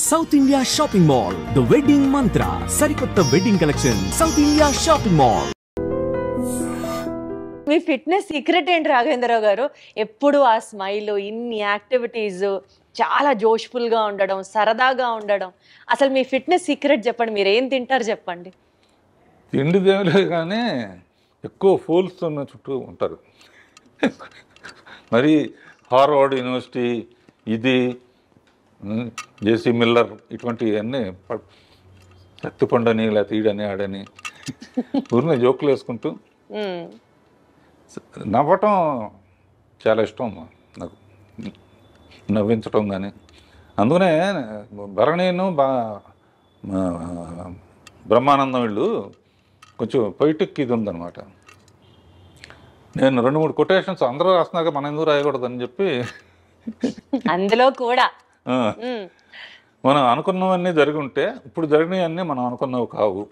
South India shopping mall the wedding Mantra సరికొత్త wedding collection South India shopping mall. మీ fitness secret ఏంటి రాఘవేంద్రరావు గారు? ఎప్పుడు ఆ స్మైల్, ఇన్ని యాక్టివిటీస్, చాలా జోష్ఫుల్ గా ఉండడం, సరదాగా ఉండడం. అసలు మీ ఫిట్నెస్ సీక్రెట్ చెప్పండి. మీరు ఏం తింటారు చెప్పండి. తిండి దేవులే కానీ ఎక్కువ ఫూల్స్ ఉన్న చుట్టూ ఉంటారు. మరి హార్వర్డ్ యూనివర్సిటీ, ఇది జేసీ మిల్లర్, ఇటువంటివన్నీ శక్తిపండని లేకపోతే ఈడని ఆడని ఊరిని జోకులు వేసుకుంటూ నవ్వటం చాలా ఇష్టం నాకు, నవ్వించటం కానీ. అందుకనే భరణీను బ్రహ్మానందం వీళ్ళు కొంచెం పొయిటిక్ ఇది ఉందన్నమాట. నేను 2-3 కొటేషన్స్ అందరూ రాస్తున్నాక మనం ఎందుకు రాయకూడదని చెప్పి అందులో కూడా మనం అనుకున్నవన్నీ జరిగి ఉంటే ఇప్పుడు జరిగినవన్నీ మనం అనుకున్నవి కావు.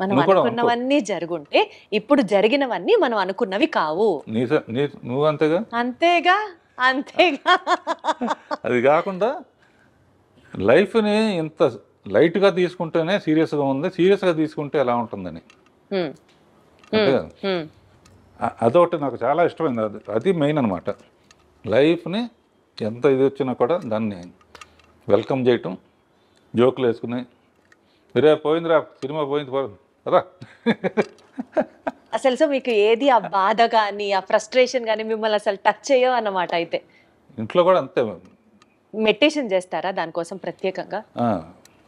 మనం అనుకున్నవన్నీ జరుగుంటే ఇప్పుడు జరిగినవన్నీ మనం అనుకున్నవి కావు. నువ్వు అంతేగా అంతేగా అంతేగా. అది కాకుండా లైఫ్ని ఇంత లైట్గా తీసుకుంటేనే సీరియస్గా ఉంది, సీరియస్గా తీసుకుంటే ఎలా ఉంటుందని. అంతేగా, అదొకటి నాకు చాలా ఇష్టమైంది. అది మెయిన్ అనమాట. లైఫ్ని ఎంత ఇది వచ్చినా కూడా దాన్ని వెల్కమ్ చేయటం, జోకులు వేసుకుని రే పోయిందిరా సినిమా పోయింది రా. అసలు సో మీకు ఏది ఆ బాధ కానీ ఆ ఫ్రస్ట్రేషన్ కానీ మిమ్మల్ని అసలు టచ్ చేయవు అన్నమాట. అయితే ఇంట్లో కూడా అంతే. మెడిటేషన్ చేస్తారా దానికోసం ప్రత్యేకంగా?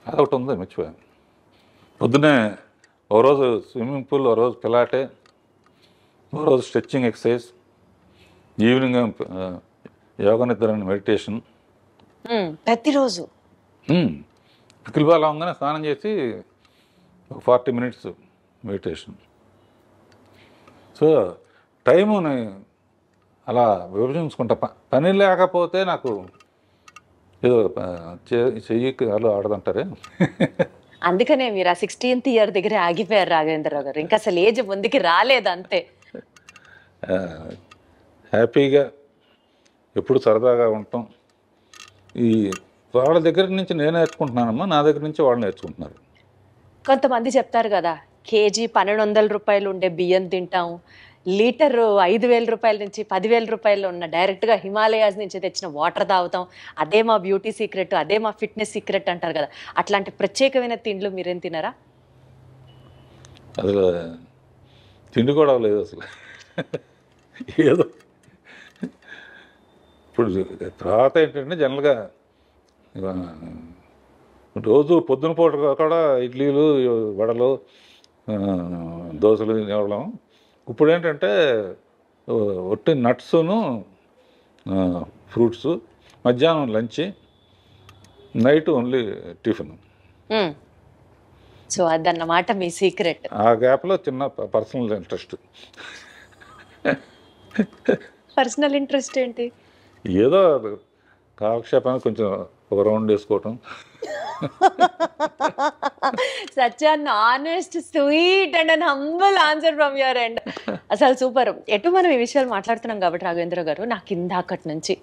అదొకటి ఉంది, మర్చిపోయాను. పొద్దునే ఓ రోజు స్విమ్మింగ్ పూల్, ఓ రోజు పిలాటే, ఓ రోజు స్ట్రెచ్చింగ్ ఎక్సర్సైజ్, ఈవినింగ్ యోగా నిద్ర మెడిటేషన్. ప్రతిరోజు పికిల్ అవగానే స్నానం చేసి ఒక 40 minutes మెడిటేషన్. సో టైముని అలా విభజించుకుంటా. పని లేకపోతే నాకు ఏదో చెయ్యి అలా ఆడదంటారే. అందుకనే మీరు ఆ 16th year దగ్గర ఆగిపోయారు రాఘవేంద్రరావు గారు. ఇంకా అసలు ఏజ్ ముందుకి రాలేదు అంతే. హ్యాపీగా ఎప్పుడు సరదాగా ఉంటాం. ఈ వాళ్ళ దగ్గర నుంచి నేను నేర్చుకుంటున్నానమ్మా, నా దగ్గర నుంచి వాళ్ళు నేర్చుకుంటున్నారు. కొంతమంది చెప్తారు కదా, కేజీ 1200 రూపాయలు ఉండే బియ్యం తింటాం, లీటరు 5000 రూపాయల నుంచి 10,000 రూపాయలు ఉన్న డైరెక్ట్గా హిమాలయాస్ నుంచి తెచ్చిన వాటర్ తాగుతాం, అదే మా బ్యూటీ సీక్రెట్, అదే మా ఫిట్నెస్ సీక్రెట్ అంటారు కదా. అట్లాంటి ప్రత్యేకమైన తిండ్లు మీరేం తినరా? అసలు తిండి కూడా లేదు అసలు. ఏదో ఇప్పుడు తర్వాత ఏంటంటే జనరల్గా రోజు పొద్దున పూట కూడా ఇడ్లీలు, వడలు, దోశలు తినేవాళ్ళం. ఇప్పుడు ఏంటంటే ఒట్టి నట్స్ను, ఫ్రూట్స్, మధ్యాహ్నం lunch, night only tiffin. So అదన్నమాట మీ సీక్రెట్. ఆ గ్యాప్లో చిన్న పర్సనల్ ఇంట్రెస్ట్. పర్సనల్ ఇంట్రెస్ట్ ఏంటి? ఏదో కాలక్షేపానికి కొంచెం ఒక రౌండ్ వేసుకోవటం. Such an honest, sweet and an humble answer from your end. అసలు సూపర్. ఎటు మనం ఈ విషయాలు మాట్లాడుతున్నాం కాబట్టి రాఘవేంద్ర గారు, నాకు ఇందాకటి నుంచి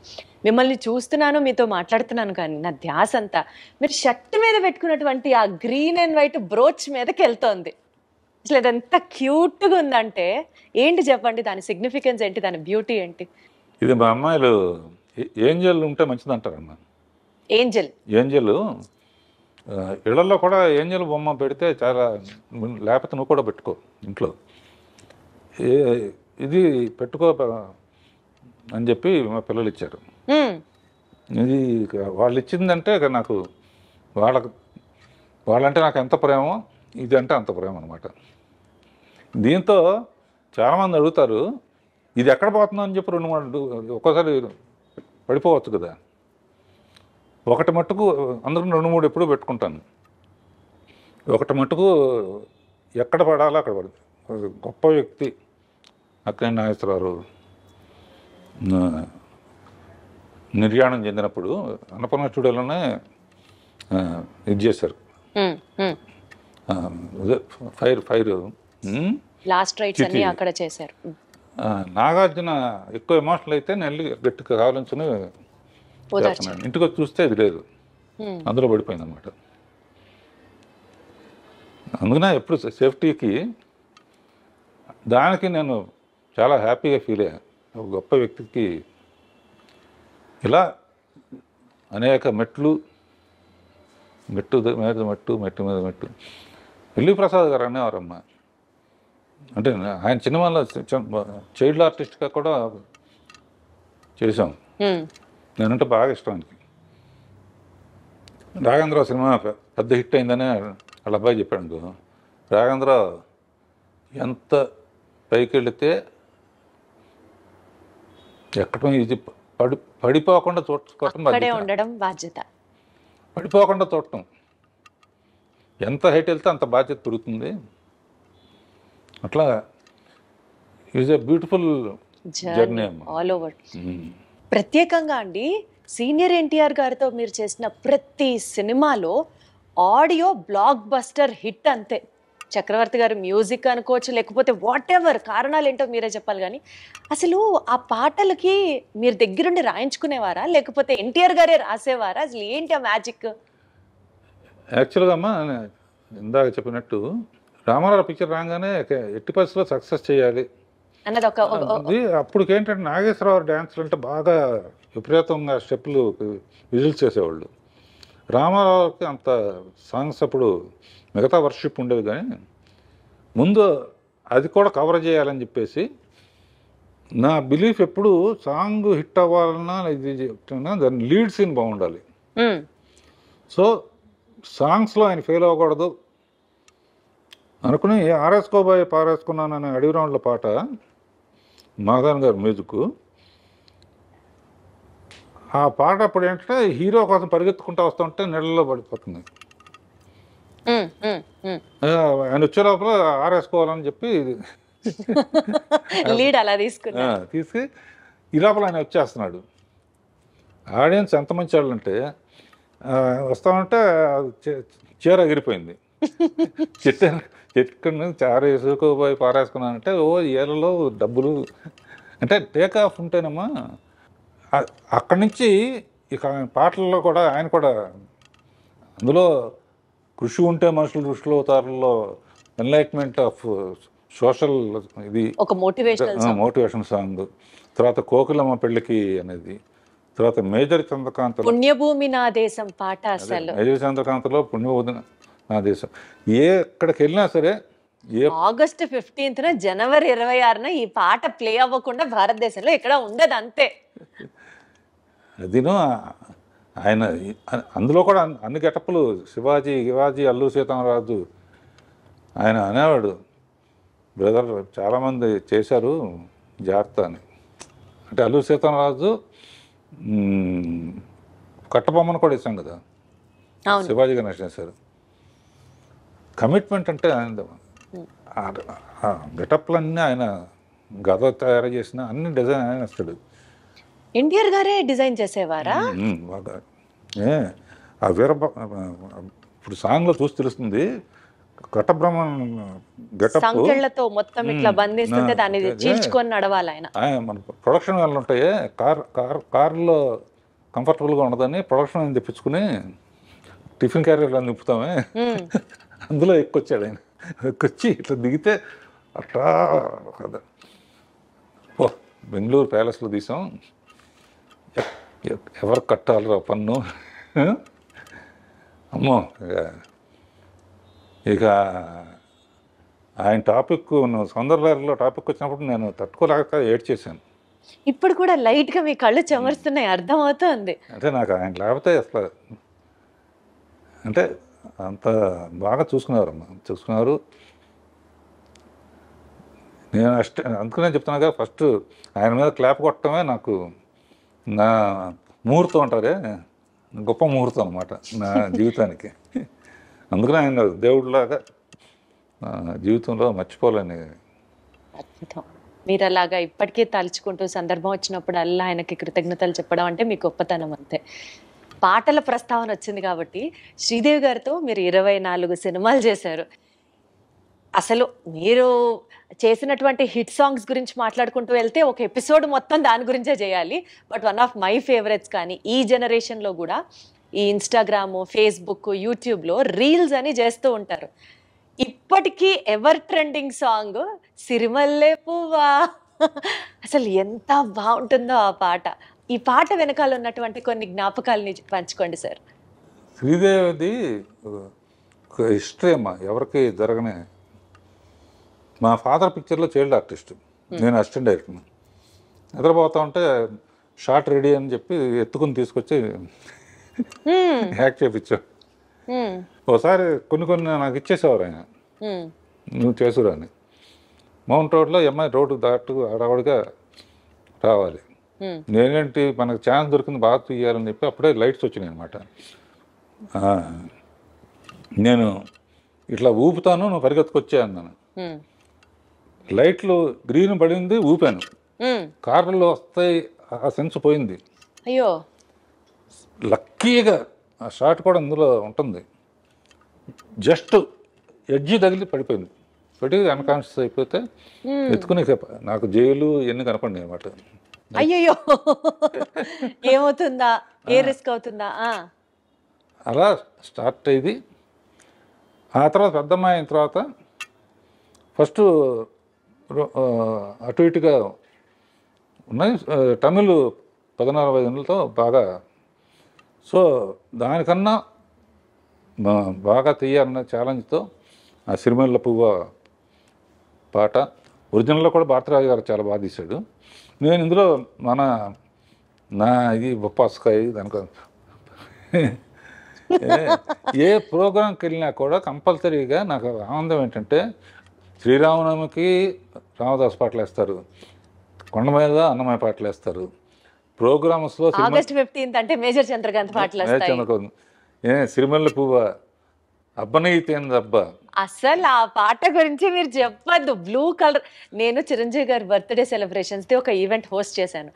మిమ్మల్ని చూస్తున్నాను, మీతో మాట్లాడుతున్నాను, కానీ నా ధ్యాస అంతా మీరు షర్ట్ మీద పెట్టుకున్నటువంటి ఆ గ్రీన్ అండ్ వైట్ బ్రోచ్ మీదకి వెళ్తోంది. అసలు అదంతా క్యూట్గా ఉందంటే ఏంటి చెప్పండి, దాని సిగ్నిఫికెన్స్ ఏంటి, దాని బ్యూటీ ఏంటి? ఇది మా అమ్మాయిలు ఏంజల్ ఉంటే మంచిది అంటారమ్మా. ఏంజల్ ఇళ్లలో కూడా ఏంజల్ బొమ్మ పెడితే చాలా, లేకపోతే నువ్వు కూడా పెట్టుకో ఇంట్లో, ఇది పెట్టుకో అని చెప్పి మా పిల్లలు ఇచ్చారు. ఇది వాళ్ళు ఇచ్చిందంటే నాకు వాళ్ళంటే నాకు ఎంత ప్రేమో, ఇది అంటే అంత ప్రేమ అనమాట. దీంతో చాలామంది అడుగుతారు, ఇది ఎక్కడ పోతుందో అని చెప్పి 2-3 ఒక్కోసారి పడిపోవచ్చు కదా. ఒకటి మట్టుకు అందరూ 2-3 ఎప్పుడూ పెట్టుకుంటాను. ఒకటి మట్టుకు ఎక్కడ పడాలో అక్కడ పడుతుంది. గొప్ప వ్యక్తి అక్కినేని నాగేశ్వరరావు నిర్యాణం చెందినప్పుడు అన్నపూర్ణ స్టూడియోలోనే ఇది చేశారు. ఫైర్ లాస్ట్ రైట్స్ అన్ని అక్కడ చేశారు. నాగార్జున ఎక్కువ ఎమోషనల్ అయితే నేను గట్టిగా కావాలని చేస్తున్నాను. ఇంటికి వచ్చి చూస్తే ఇది లేదు, అందులో పడిపోయింది అనమాట. అందుకనే ఎప్పుడు సేఫ్టీకి దానికి నేను చాలా హ్యాపీగా ఫీల్ అయ్యాను. ఒక గొప్ప వ్యక్తికి ఇలా అనేక మెట్టు మీద మెట్టు. ఎల్వి ప్రసాద్ గారు అనేవారమ్మా. అంటే ఆయన సినిమాలో చైల్డ్ ఆర్టిస్ట్గా కూడా చేశాం. నేనంటే బాగా ఇష్టం ఆయనకి. రాఘవేంద్ర సినిమా పెద్ద హిట్ అయిందని వాళ్ళ అబ్బాయి చెప్పాడు అనుకో, రాఘవేంద్ర ఎంత పైకి వెళితే ఎక్కడం ఇది పడిపోకుండా ఉండడం బాధ్యత, పడిపోకుండా చూడటం. ఎంత హైట్ వెళ్తే అంత బాధ్యత పెరుగుతుంది. అట్లా is a beautiful journey all over. ప్రత్యేకంగా అండి సీనియర్ ఎన్టీఆర్ గారితో మీరు చేసిన ప్రతి సినిమాలో ఆడియో బ్లాక్ బస్టర్ హిట్ అంతే. చక్రవర్తి గారు మ్యూజిక్ అనుకోవచ్చు, లేకపోతే వాట్ ఎవర్ కారణాలు ఏంటో మీరే చెప్పాలి. కానీ అసలు ఆ పాటలకి మీరు దగ్గరుండి రాయించుకునేవారా, లేకపోతే ఎన్టీఆర్ గారే రాసేవారా? అసలు ఏంటి ఆ మ్యాజిక్? యాక్చువల్గా అమ్మా ఇందాక చెప్పినట్టు రామారావు పిక్చర్ రాగానే ఎట్టి పరిస్థితుల్లో సక్సెస్ చేయాలి అన్నది ఒక అప్పటికేంటంటే నాగేశ్వరరావు డ్యాన్స్లు అంటే బాగా విపరీతంగా స్టెప్పులు విజిల్స్ చేసేవాళ్ళు. రామారావుకి అంత సాంగ్స్ అప్పుడు మిగతా వర్షిప్ ఉండేది, కానీ ముందు అది కూడా కవర్ చేయాలని చెప్పేసి నా బిలీఫ్ ఎప్పుడు సాంగ్ హిట్ అవ్వాలన్నా ఇది చెప్తున్నా దాని లీడ్ సీన్ బాగుండాలి. సో సాంగ్స్లో ఆయన ఫెయిల్ అవ్వకూడదు అనుకుని ఆరేసుకోబోయే పారేసుకున్నాను అనే అడవి రౌండ్ల పాట మాధవన్ గారు మ్యూజిక్. ఆ పాట అప్పుడు ఏంటంటే హీరో కోసం పరిగెత్తుకుంటూ వస్తుంటే నీళ్ళలో పడిపోతుంది. ఆయన వచ్చే లోపల ఆరేసుకోవాలని చెప్పి లీడ్ అలా తీసుకు ఈ లోపల ఆయన వచ్చేస్తున్నాడు. ఆడియన్స్ ఎంత మంచి వాళ్ళు అంటే వస్తామంటే చీర ఎగిరిపోయింది. చెట్టు నుంచి చార వేసుకోబోయి పారేసుకున్నానంటే ఓ ఏళ్ళలో డబ్బులు అంటే టేక్ ఆఫ్ ఉంటేనమ్మా. అక్కడి నుంచి ఇక పాటల్లో కూడా ఆయన కూడా అందులో కృషి ఉంటే మనుషులు దృష్టిలో అవుతారులో ఎన్లైట్మెంట్ ఆఫ్ సోషల్ ఇది ఒక మోటివేషన్ సాంగ్. తర్వాత కోకిలమ్మ పెళ్ళికి అనేది, తర్వాత మేజర్ చంద్రకాంత్ పుణ్యభూమి నా దేశం పాట. అసలు మేజర్ చంద్రకాంత్లో పుణ్యభూమి నా దేశం ఎక్కడికి వెళ్ళినా సరే ఆగస్టు 15th జనవరి 26న ఈ పాట ప్లే అవ్వకుండా భారతదేశంలో ఎక్కడ ఉండదు అంతే. అదిను ఆయన అందులో కూడా అన్ని గెటప్పులు శివాజీ అల్లూరి సీతారామరాజు ఆయన అనేవాడు, బ్రదర్ చాలామంది చేశారు జాగ్రత్త అని. అంటే అల్లూరి సీతారామరాజు కట్టబొమ్మను కూడా ఇస్తాం కదా, శివాజీ గణేష్ చేశారు. కమిట్మెంట్ అంటే ఆయన గెటప్లన్నీ ఆయన గద తయారు చేసిన అన్ని డిజైన్ ఆయన వస్తాడు. ఎన్టీఆర్ గారే డిజైన్ చేసేవారా? బాగా ఆ ఇప్పుడు సాంగ్లో చూసి తెలుస్తుంది. కట్టబ్రహ్మన్ గెటప్ మొత్తం ఇట్లా బంధిస్తుంటే దాన్ని చీల్చుకొని నడవాలి ఆయన. మన ప్రొడక్షన్ వాళ్ళు ఉంటాయి, కారులో కంఫర్టబుల్గా ఉండదని ప్రొడక్షన్ అని తెప్పించుకుని టిఫిన్ క్యారియర్లో నింపుతామే, అందులో ఎక్కొచ్చాడు ఆయన. ఎక్కొచ్చి ఇట్లా దిగితే అట్లా కదా ఓ బెంగళూరు ప్యాలెస్లో తీసాం, ఎవరు కట్టాలిరా పన్ను అమ్మో. ఇక ఆయన టాపిక్ సౌందర్యలో టాపిక్ వచ్చినప్పుడు నేను తట్టుకోలేక ఏడ్చేసాను. ఇప్పుడు కూడా లైట్గా మీ కళ్ళు చెమరుస్తున్నాయి, అర్థమవుతుంది. అంటే నాకు ఆయన లేకపోతే అసలు అంటే అంత బాగా చూసుకున్నారు. నేను అందుకనే చెప్తున్నా కదా, ఫస్ట్ ఆయన మీద క్లాప్ కొట్టడమే నాకు నా ముహూర్తం అంటారే, గొప్ప ముహూర్తం అన్నమాట నా జీవితానికి. అందుకనే ఆయన దేవుడిలాగా జీవితంలో మర్చిపోలేని. మీరు అలాగా ఇప్పటికే తలుచుకుంటూ సందర్భం వచ్చినప్పుడు అల్లా ఆయనకి కృతజ్ఞతలు చెప్పడం అంటే మీ గొప్పతనం అంతే. పాటల ప్రస్తావన వచ్చింది కాబట్టి శ్రీదేవి గారితో మీరు 24 సినిమాలు చేశారు. అసలు మీరు చేసినటువంటి హిట్ సాంగ్స్ గురించి మాట్లాడుకుంటూ వెళ్తే ఒక ఎపిసోడ్ మొత్తం దాని గురించే చేయాలి. But one of my favourites కానీ ఈ జనరేషన్లో కూడా ఈ ఇన్స్టాగ్రామ్, ఫేస్బుక్, యూట్యూబ్లో రీల్స్ అని చేస్తూ ఉంటారు. ఇప్పటికీ ఎవర్ ట్రెండింగ్ సాంగ్ సిరిమల్లె పువ్వా. అసలు ఎంత బాగుంటుందో ఆ పాట. ఈ పాట వెనకాల ఉన్నటువంటి కొన్ని జ్ఞాపకాలని పంచుకోండి సార్. శ్రీదేవిది ఒక హిస్టరీ అమ్మా, ఎవరికి జరగనే. మా ఫాదర్ పిక్చర్లో చైల్డ్ ఆర్టిస్ట్, నేను అసిస్టెంట్ డైరెక్టర్. నిద్రపోతా ఉంటే షార్ట్ రెడీ అని చెప్పి ఎత్తుకుని తీసుకొచ్చి యాక్ట్ చేయించాం. ఒకసారి కొన్ని నాకు ఇచ్చేసేవారు ఆయన, నువ్వు చేసురా అని. మౌంట్ రోడ్లో ఎంఐ రోడ్డు దాటు అడవడిగా రావాలి. నేనేంటి మనకు ఛాన్స్ దొరికింది బాగా తీయాలని చెప్పి అప్పుడే లైట్స్ వచ్చినాయి అనమాట. నేను ఇట్లా ఊపుతాను, నువ్వు పరిగెత్తుకొచ్చా అన్నాను. లైట్లు గ్రీన్ పడింది, ఊపాను. కార్లలో వస్తాయి, ఆ సెన్స్ పోయింది. అయ్యో, లక్కీగా ఆ షాట్ కూడా అందులో ఉంటుంది. జస్ట్ ఎడ్జి తగిలి పడిపోయింది. పడి అన్కాన్షియస్ అయిపోతే ఎత్తుకుని నాకు జైలు ఇవన్నీ కనపడి అనమాట. అయ్యో, ఏమవుతుందా, ఏ రిస్క్ అవుతుందా. అలా స్టార్ట్ అయ్యింది. ఆ తర్వాత పెద్దమ్మాయి అయిన తర్వాత ఫస్ట్ అటు ఇటుగా ఉన్నాయి. తమిళ్ 14 ఏళ్ళతో బాగా, సో దానికన్నా బాగా తీయాలన్న ఛాలెంజ్తో ఆ సిరిమల్లె పువ్వ పాట ఒరిజినల్లో కూడా భారతరాజు గారు చాలా బాగా తీశాడు. నేను ఇందులో నా ఇది బొప్పాస్కాయ దానికో ఏ ప్రోగ్రాంకి వెళ్ళినా కూడా కంపల్సరీగా నాకు ఆనందం ఏంటంటే శ్రీరామనవమికి రామదాస్ పాటలు వేస్తారు, కొండ మీద అన్నమయ్య పాటలు వేస్తారు. ప్రోగ్రామ్స్లో ఆగస్ట్ 15 అంటే మేజర్ చంద్రకాంత్ పాటలు వస్తాయి. సిరిమల్లె పువ్వ అబ్బనైతేందబ్బా. అసలు ఆ పాట గురించి మీరు చెప్పద్దు. బ్లూ కలర్, నేను చిరంజీవి గారి బర్త్డే సెలబ్రేషన్స్ది ఒక ఈవెంట్ హోస్ట్ చేశాను.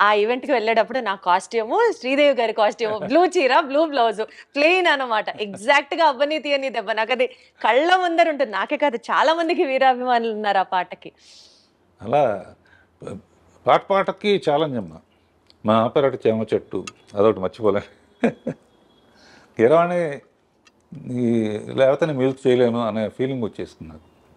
ఆ ఈవెంట్కి వెళ్ళేటప్పుడు నా కాస్ట్యూము శ్రీదేవి గారి కాస్ట్యూము, బ్లూ చీర, బ్లూ బ్లౌజ్, ప్లెయిన్ అనమాట. ఎగ్జాక్ట్గా అబ్బనీతి అని దెబ్బ నాకు అది కళ్ళ ముందర ఉంటుంది. నాకే కాదు, చాలా మందికి వీరాభిమానులు ఉన్నారు ఆ పాటకి. అలా పాటకి ఛాలెంజ్ అమ్మా. మా ఆపరేట చేమ చెట్టు అదొకటి మర్చిపోలే. కీరవాణి లేకపోతే నేను మ్యూజిక్ చేయలేను అనే ఫీలింగ్ వచ్చేసింది నాకు.